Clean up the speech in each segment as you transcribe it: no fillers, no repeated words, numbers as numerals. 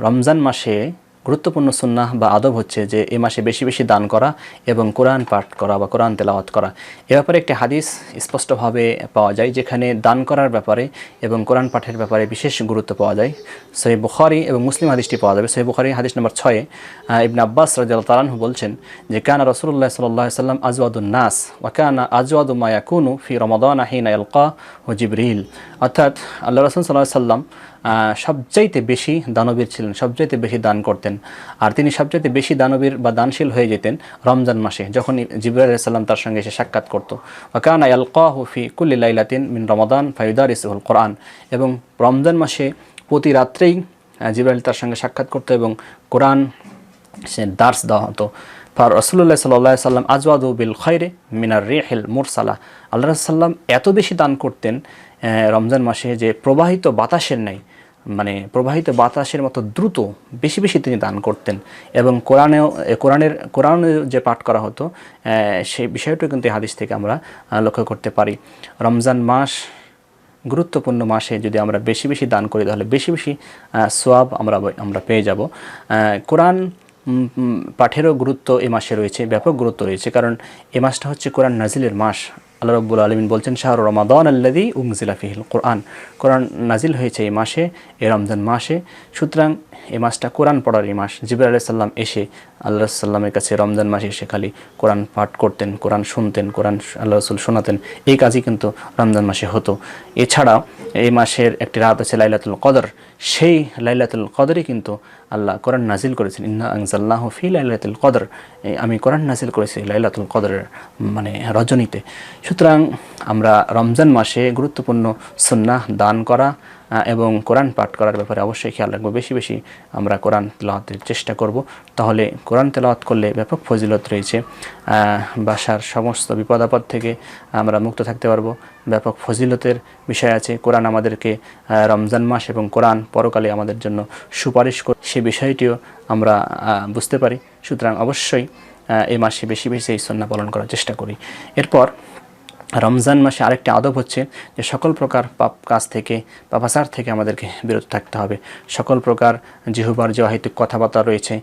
রমজান মাসে গুরুত্বপূর্ণ সুন্নাহ বা আদব হচ্ছে যে এই মাসে বেশি বেশি দান করা এবং কোরআন পাঠ করা বা কোরআন তেলাওয়াত করা। এ ব্যাপারে একটি হাদিস স্পষ্টভাবে পাওয়া যায় যেখানে দান করার ব্যাপারে এবং কোরআন পাঠের ব্যাপারে বিশেষ গুরুত্ব পাওয়া যায়। সহিহ বুখারী এবং মুসলিম হাদিসটি পাওয়া যাবে। সহিহ বুখারী হাদিস নম্বর 6 ইবনে আব্বাস রাদিয়াল্লাহু তাআলা আনহু বলছেন যে কানা রাসূলুল্লাহ সাল্লাল্লাহু আলাইহি ওয়াসাল্লাম আজওয়াদুন নাস ওয়া কানা আজওয়াদু মা ইয়াকুনু ফি রমাদান হিনা ইয়ালকা ওয়া জিবরিল। অর্থাৎ আল্লাহ রাসূল সাল্লাল্লাহু আলাইহি ওয়াসাল্লাম সবচাইতে বেশি দানবীর ছিলেন, সবচাইতে বেশি দান করতেন। আর তিনি সবচাইতে বেশি দানবীর বা দানশীল হয়ে যেতেন রমজান মাসে, যখন জিবরাইল আলাইহিস সালাম তার সঙ্গে এসে সাক্ষাৎ করত। ওয়া কানা ইয়ালকাহু ফি কুল্লি লাইলাতিন মিন রমাদান ফায়ুদারিসুল কোরআন। এবং রমজান মাসে প্রতি রাত্রেই জিবরাইল তার সঙ্গে সাক্ষাৎ করত এবং কোরআন সে দার্স দেওয়া হতো। ফার রাসূলুল্লাহ সাল্লাল্লাহু আলাইহি ওয়াসাল্লাম আজওয়াদু বিল খায়রি মিনার রিহিল মুরসালা। আল্লাহ রাসূল সাল্লাম এত বেশি দান করতেন রমজান মাসে যে প্রবাহিত বাতাসের ন্যায়, মানে প্রবাহিত বাতাসের মতো দ্রুত বেশি বেশি তিনি দান করতেন। এবং কোরআনের যে পাঠ করা হতো সেই বিষয়টাও কিন্তু এই হাদিস থেকে আমরা লক্ষ্য করতে পারি। রমজান মাস গুরুত্বপূর্ণ মাসে যদি আমরা বেশি বেশি দান করি তাহলে বেশি বেশি সওয়াব আমরা পেয়ে যাব। কোরআন পাঠেরও গুরুত্ব এই মাসে রয়েছে, ব্যাপক গুরুত্ব রয়েছে, কারণ এই মাসটা হচ্ছে কোরআন নাজিলের মাস। আল্লাহ রাব্বুল আলামিন বলছেন শাহরু রমাদান আল্লাযী উনজিলা ফীহিল কোরআন। কোরআন নাজিল হয়েছে এই মাসে, এই রমজান মাসে। সুতরাং এই মাসটা কোরআন পড়ার এই মাস। জিবরাইল আলাইহিস সালাম এসে আল্লাহ সাল্লামের কাছে রমজান মাসে এসে খালি কোরআন পাঠ করতেন, কোরআন শুনতেন, কোরআন আল্লাহ রাসূল শোনাতেন। এই কাজই কিন্তু রমজান মাসে হতো। এছাড়াও এই মাসের একটি রাত আছে লাইলাতুল কদর। সেই লাইলাতুল কদরে কিন্তু আল্লাহ কোরআন নাজিল করেছেন, ইন্না আনজালনাহু ফি লাইলাতুল কদর। আমি কোরআন নাজিল করেছি লাইলাতুল কদরের মানে রজনীতে। সুতরাং আমরা রমজান মাসে গুরুত্বপূর্ণ সুন্নাহ দান করা এবং কোরআন পাঠ করার ব্যাপারে অবশ্যই খেয়াল রাখবো। বেশি বেশি আমরা কোরআন তেলাওয়াতের চেষ্টা করব, তাহলে কোরআন তেলাওয়াত করলে ব্যাপক ফজিলত রয়েছে। বাসার সমস্ত বিপদ আপদ থেকে আমরা মুক্ত থাকতে পারবো। ব্যাপক ফজিলতের বিষয় আছে। কোরআন আমাদেরকে রমজান মাস এবং কোরআন পরকালে আমাদের জন্য সুপারিশ করে, সে বিষয়টিও আমরা বুঝতে পারি। সুতরাং অবশ্যই এই মাসে বেশি বেশি এই সুন্নাহ পালন করার চেষ্টা করি। এরপর রমজান মাসে আরেকটি আদব হচ্ছে যে সকল প্রকার পাপ কাজ থেকে, পাপাচার থেকে আমাদেরকে বিরত থাকতে হবে। সকল প্রকার জিহ্বার যে অহেতুক কথাবার্তা রয়েছে,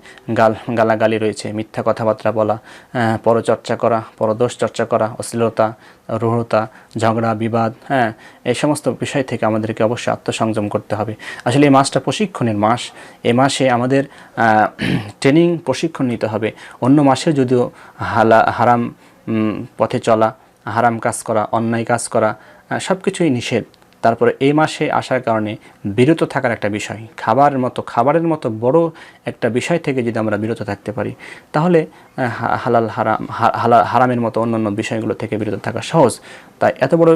গালাগালি রয়েছে, মিথ্যা কথাবার্তা বলা, পরচর্চা করা, পরদোষ চর্চা করা, অশ্লীলতা, রূঢ়তা, ঝগড়া বিবাদ, এই সমস্ত বিষয় থেকে আমাদেরকে অবশ্যই আত্মসংযম করতে হবে। আসলে এই মাসটা প্রশিক্ষণের মাস। এই মাসে আমাদের ট্রেনিং প্রশিক্ষণ নিতে হবে। অন্য মাসে যদিও হারাম পথে চলা, হারাম কাজ করা, অন্যায় কাজ করা সব কিছুই নিষেধ। তারপরে এই মাসে আসার কারণে বিরত থাকার একটা বিষয়, খাবারের মতো বড় একটা বিষয় থেকে যদি আমরা বিরত থাকতে পারি তাহলে হারামের মতো অন্যান্য বিষয়গুলো থেকে বিরত থাকা সহজ। তাই এত বড়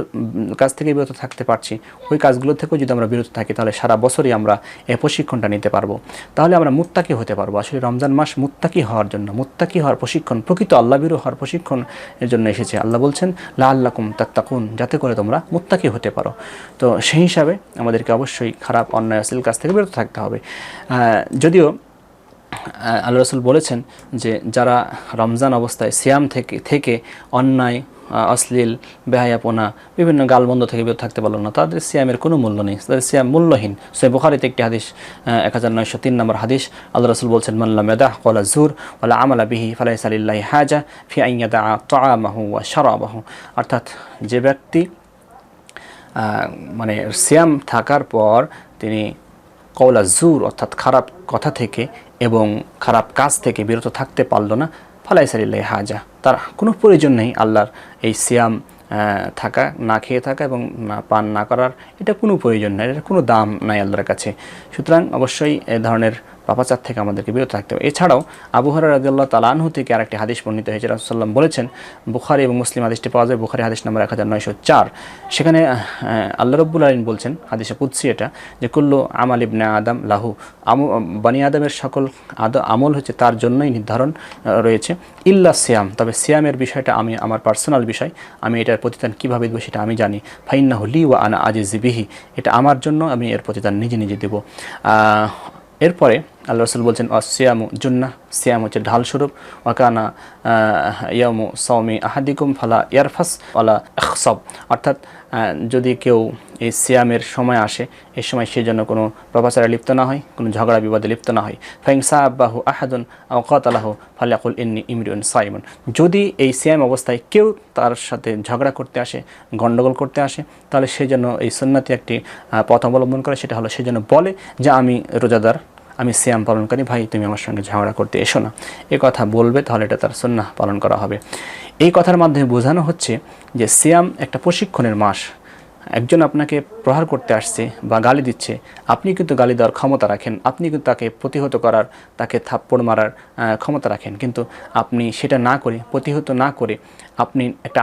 কাজ থেকে বিরত থাকতে পারছি, ওই কাজগুলো থেকেও যদি আমরা বিরত থাকি তাহলে সারা বছরই আমরা এই প্রশিক্ষণটা নিতে পারবো। তাহলে আমরা মুত্তাকি হতে পারবো। আসলে রমজান মাস মুত্তাকি হওয়ার জন্য, মুত্তাকি হওয়ার প্রশিক্ষণ, প্রকৃত আল্লাহভীরু হওয়ার প্রশিক্ষণ এর জন্য এসেছে। আল্লাহ বলছেন লাআল্লাকুম তাত্তাকুন, যাতে করে তোমরা মুত্তাকি হতে পারো। তো সেই হিসাবে আমাদেরকে অবশ্যই খারাপ অন্যায় অশ্লীল কাজ থেকে বিরত থাকতে হবে। যদিও আল্লাহ রাসূল বলেছেন যে যারা রমজান অবস্থায় সিয়াম থেকে অন্যায়, অশ্লীল, বেহায়াপনা, বিভিন্ন গালমন্দ থেকে বিরত থাকতে পারল না, তাদের সিয়ামের কোনো মূল্য নেই, তাদের সিয়াম মূল্যহীন। সহিহ বুখারীতে একটি হাদিস 1903 নম্বর হাদিস, আল্লাহ রাসূল বলছেন মান লাম ইয়াদাহ ক্বালা যুর ওয়া লা আমালা বিহি ফালাইসা লিল্লাহি হাজা ফি আন ইয়াদা তাআমাহু ওয়া শারাবাহু। অর্থাৎ যে ব্যক্তি মানে সিয়াম থাকার পর তিনি কওলা জুর অর্থাৎ খারাপ কথা থেকে এবং খারাপ কাজ থেকে বিরত থাকতে পারল না, ফালাইসা লিল্লাহি হাজা, তার কোনো প্রয়োজন নেই আল্লাহর এই সিয়াম থাকা, না খেয়ে থাকা এবং না পান না করার, এটা কোনো প্রয়োজন নাই, এর কোনো দাম নাই আল্লাহর কাছে। সুতরাং অবশ্যই এ ধরনের পাপাচার থেকে আমাদেরকে বিরত থাকতে হবে। এছাড়াও আবু হুরায়রা রাদিয়াল্লাহু তাআলা আনহু থেকে আরেকটি হাদিস বর্ণিত হয়েছে। রাসূলুল্লাহ সাল্লাল্লাহু আলাইহি ওয়াসাল্লাম বলেছেন, বুখারী এবং মুসলিম হাদিসটি পাওয়া যায়, বুখারী হাদিস নম্বর 1904। সেখানে আল্লাহ রাব্বুল আলামিন বলছেন, হাদিসে কুদসি এটা, যে কুল্লু আমাল ইবনে আদম লাহু, বনি আদমের সকল আমল হচ্ছে তার জন্যই নির্ধারণ রয়েছে, ইল্লা সিয়াম, তবে সিয়ামের বিষয়টা আমি আমার পার্সোনাল বিষয়, আমি এটার প্রতিদান কীভাবে দেবো সেটা আমি জানি। ফাইন্নাহু লি ওয়া আনা আজিজি বিহি, এটা আমার জন্য, আমি এর প্রতিদান নিজে নিজে দেব। এরপরে আল্লাহ রাসূল বলছেন সিয়ামু জুন্নাহ, সিয়াম হচ্ছে ঢাল স্বরূপ। ওয়াকানা ইয়ামু সাওমি আহাদিকুম ফালা ইয়ারফাস ওয়ালা ইখসাব, অর্থাৎ যদি কেউ এই সিয়ামের সময় আসে, এই সময় সে যেন কোনো প্রভাচারে লিপ্ত না হয়, কোনো ঝগড়া বিবাদে লিপ্ত না হয়। ফাইন সাহাবাহু আহাদুন আও কাতালাহু ফালিয়াকুল ইন্নী ইমরিউন সাইমুন, যদি এই সিয়াম অবস্থায় কেউ তার সাথে ঝগড়া করতে আসে, গণ্ডগোল করতে আসে, তাহলে সে যেন এই সুন্নতি একটি পথ অবলম্বন করে, সেটা হলো সে যেন বলে যে আমি রোজাদার, আমি সিয়াম পালনকারী, ভাই তুমি আমার সঙ্গে ঝগড়া করতে এসো না, এ কথা বলবে, তাহলে এটা তার সুন্নাহ পালন করা হবে। এই কথার মাধ্যমে বোঝানো হচ্ছে যে সিয়াম একটা প্রশিক্ষণের মাস। একজন আপনাকে প্রহার করতে আসছে বা গালি দিচ্ছে, আপনি কিন্তু গালি দেওয়ার ক্ষমতা রাখেন, আপনি কিন্তু তাকে প্রতিহত করার, তাকে থাপ্পড় মারার ক্ষমতা রাখেন, কিন্তু আপনি সেটা না করে, প্রতিহত না করে আপনি একটা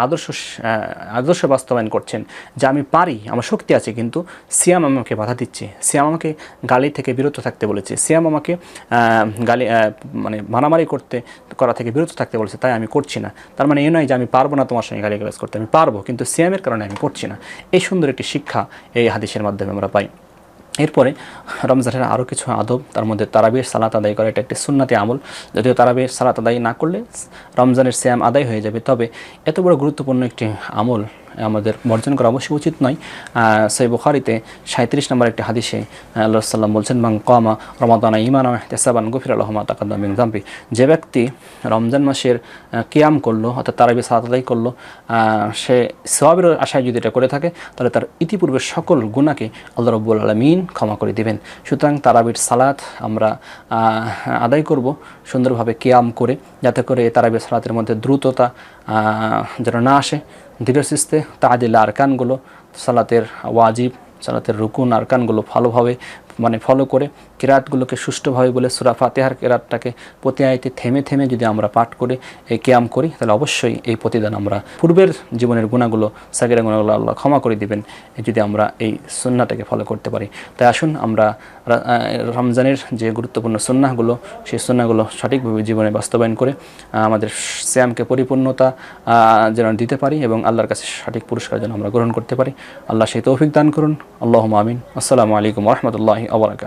আদর্শ বাস্তবায়ন করছেন যে আমি পারি, আমার শক্তি আছে, কিন্তু সিয়াম আমাকে বাধা দিচ্ছে, সিয়াম আমাকে গালি থেকে বিরত থাকতে বলেছে, সিয়াম আমাকে গালি মানে মারামারি করা থেকে বিরত থাকতে বলেছে, তাই আমি করছি না। তার মানে এ নয় যে আমি পারবো না তোমার সঙ্গে গালিগালাজ করতে, আমি পারবো, কিন্তু সিয়ামের কারণে আমি করছি না। এই সুন্দর একটি শিক্ষা এই হাদিসের মাধ্যমে আমরা পাই। এরপরে রমজানের আরও কিছু আদব, তার মধ্যে তারাবির সালাত আদায় করা, এটা একটি সুন্নাতি আমল। যদিও তারাবির সালাত আদায় না করলে রমজানের সিয়াম আদায় হয়ে যাবে, তবে এত বড় গুরুত্বপূর্ণ একটি আমল আমাদের বর্জন করা অবশ্যই উচিত নয়। সহিহ বুখারীতে 37 নম্বর একটি হাদিসে আল্লাহ সাল্লাম বলছেন, মান কামা রমাদানা ঈমানান ওয়া ইহতিসাবান গুফিরা লাহু মা তাকাদ্দামা মিন যামবি, যে ব্যক্তি রমজান মাসের কিয়াম করলো, অর্থাৎ তারাবি সালাত আদায় করলো, সে সওয়াবের আশায় যদি এটা করে থাকে, তাহলে তার ইতিপূর্বের সকল গুনাহকে আল্লাহ রাব্বুল আলামিন ক্ষমা করে দিবেন। সুতরাং তারাবির সালাত আমরা আদায় করব সুন্দরভাবে কিয়াম করে, যাতে করে তারাবির সালাতের মধ্যে দ্রুততা যেন না আসে। ধীরস্থিতে তাআদিল আরকানগুলো, সালাতের ওয়াজিব, সালাতের রুকুন আরকানগুলো ভালোভাবে ফলো করে, কিরাতগুলোকে সুষ্ঠুভাবে বলে, সূরা ফাতিহার কিরাতটাকে প্রতি আয়াতে থেমে থেমে যদি আমরা পাঠ করে এই কিয়াম করি, তাহলে অবশ্যই এই প্রতিদান আমরা পূর্বের জীবনের গুনাহগুলো, সাগীরা গুনাহগুলো আল্লাহ ক্ষমা করে দিবেন যদি আমরা এই সুন্নাহটাকে ফলো করতে পারি। তাই আসুন আমরা রমজানের যে গুরুত্বপূর্ণ সুন্নাহগুলো, সেই সুন্নাহগুলো সঠিকভাবে জীবনে বাস্তবায়ন করে আমাদের সিয়ামকে পরিপূর্ণতা যেন দিতে পারি এবং আল্লাহর কাছে সঠিক পুরস্কার যেন আমরা গ্রহণ করতে পারি। আল্লাহ সেই তৌফিক দান করুন। আল্লাহুম্মা আমিন। আসসালামু আলাইকুম ওয়া রাহমাতুল্লাহি ওয়া বারাকাতুহু।